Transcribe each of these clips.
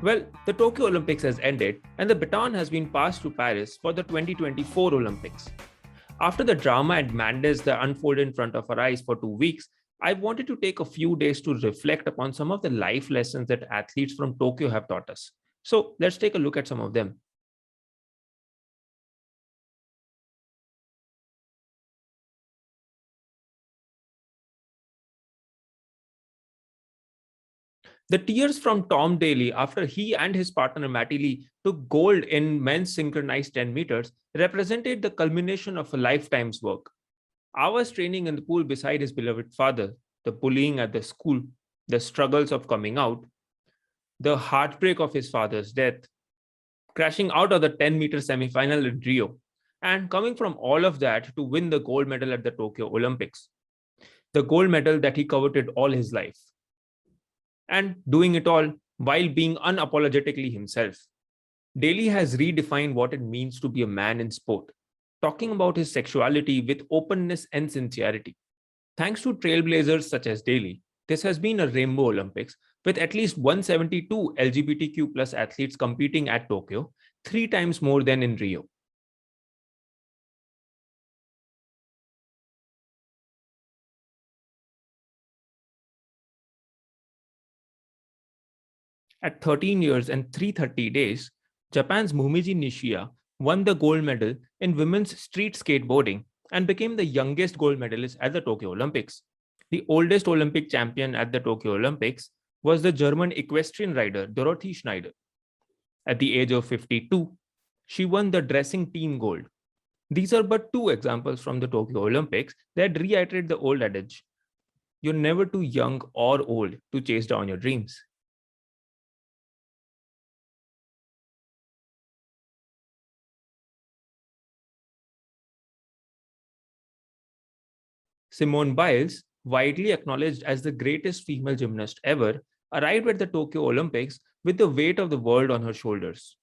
Well, the Tokyo Olympics has ended and the baton has been passed to Paris for the 2024 Olympics. After the drama and madness that unfolded in front of our eyes for 2 weeks, I wanted to take a few days to reflect upon some of the life lessons that athletes from Tokyo have taught us. So let's take a look at some of them. The tears from Tom Daley after he and his partner Matty Lee took gold in men's synchronized 10 meters represented the culmination of a lifetime's work. Hours training in the pool beside his beloved father, the bullying at the school, the struggles of coming out, the heartbreak of his father's death, crashing out of the 10-meter semifinal in Rio, and coming from all of that to win the gold medal at the Tokyo Olympics, the gold medal that he coveted all his life, and doing it all while being unapologetically himself. Daley has redefined what it means to be a man in sport, talking about his sexuality with openness and sincerity. Thanks to trailblazers such as Daley, this has been a rainbow Olympics with at least 172 LGBTQ plus athletes competing at Tokyo, 3 times more than in Rio. At 13 years and 330 days, Japan's Momiji Nishida won the gold medal in women's street skateboarding and became the youngest gold medalist at the Tokyo Olympics. The oldest Olympic champion at the Tokyo Olympics was the German equestrian rider Dorothy Schneider. At the age of 52, she won the dressing team gold. These are but two examples from the Tokyo Olympics that reiterate the old adage: you're never too young or old to chase down your dreams. Simone Biles, widely acknowledged as the greatest female gymnast ever, arrived at the Tokyo Olympics with the weight of the world on her shoulders.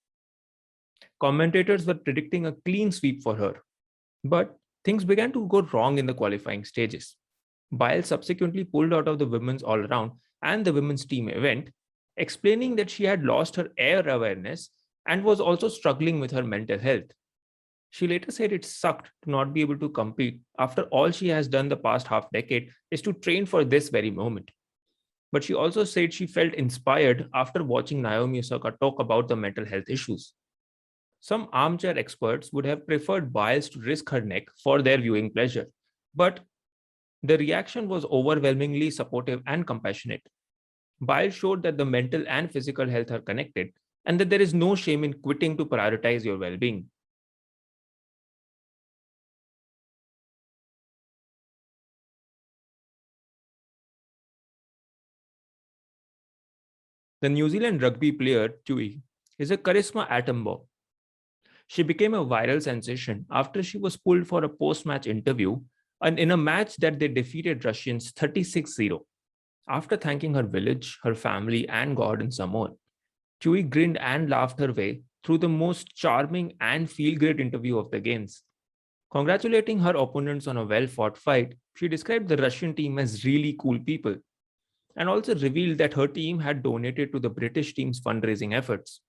Commentators were predicting a clean sweep for her, but things began to go wrong in the qualifying stages. Biles subsequently pulled out of the women's all around and the women's team event, explaining that she had lost her air awareness and was also struggling with her mental health. She later said it sucked to not be able to compete after all she has done the past half decade is to train for this very moment. But she also said she felt inspired after watching Naomi Osaka talk about the mental health issues. Some armchair experts would have preferred Biles to risk her neck for their viewing pleasure, but the reaction was overwhelmingly supportive and compassionate. Biles showed that the mental and physical health are connected and that there is no shame in quitting to prioritize your well being. The New Zealand rugby player Tui is a charisma atom bomb. She became a viral sensation after she was pulled for a post-match interview and in a match that they defeated Russians 36-0. After thanking her village, her family, and God in Samoan, Tui grinned and laughed her way through the most charming and feel-great interview of the games. Congratulating her opponents on a well-fought fight, she described the Russian team as really cool people and also revealed that her team had donated to the British team's fundraising efforts.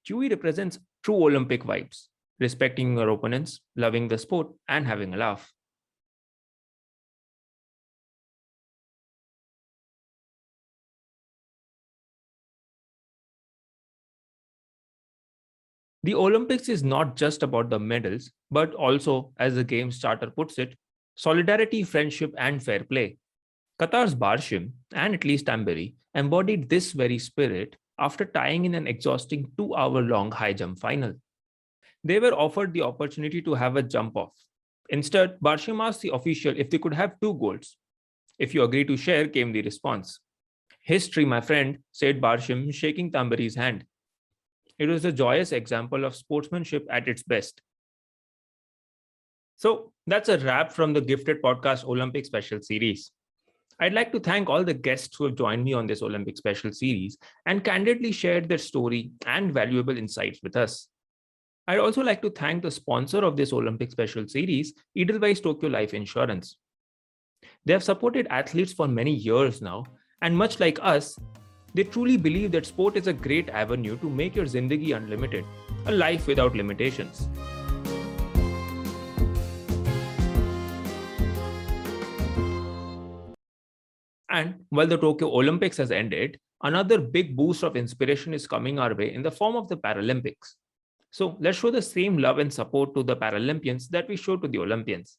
Chewy represents true Olympic vibes, respecting your opponents, loving the sport, and having a laugh. The Olympics is not just about the medals, but also, as the Games Charter puts it, solidarity, friendship, and fair play. Qatar's Barshim and At least Tamberi embodied this very spirit after tying in an exhausting 2 hour long high jump final. They were offered the opportunity to have a jump off. Instead, Barshim asked the official if they could have two golds. If you agree to share, came the response. History, my friend, said Barshim, shaking Tamberi's hand. It was a joyous example of sportsmanship at its best. So that's a wrap from the Gifted Podcast Olympic Special Series. I'd like to thank all the guests who have joined me on this Olympic Special Series and candidly shared their story and valuable insights with us. I'd also like to thank the sponsor of this Olympic Special Series, Edelweiss Tokyo Life Insurance. They have supported athletes for many years now, and much like us, They truly believe that sport is a great avenue to make your zindagi unlimited, a life without limitations. And while the Tokyo Olympics has ended, another big boost of inspiration is coming our way in the form of the Paralympics. So let's show the same love and support to the Paralympians that we show to the Olympians.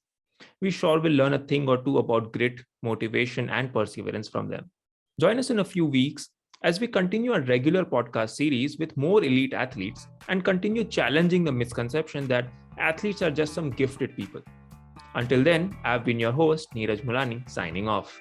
We sure will learn a thing or two about grit, motivation, and perseverance from them. Join us in a few weeks as we continue our regular podcast series with more elite athletes and continue challenging the misconception that athletes are just some gifted people. Until then, I've been your host, Neeraj Mulani, signing off.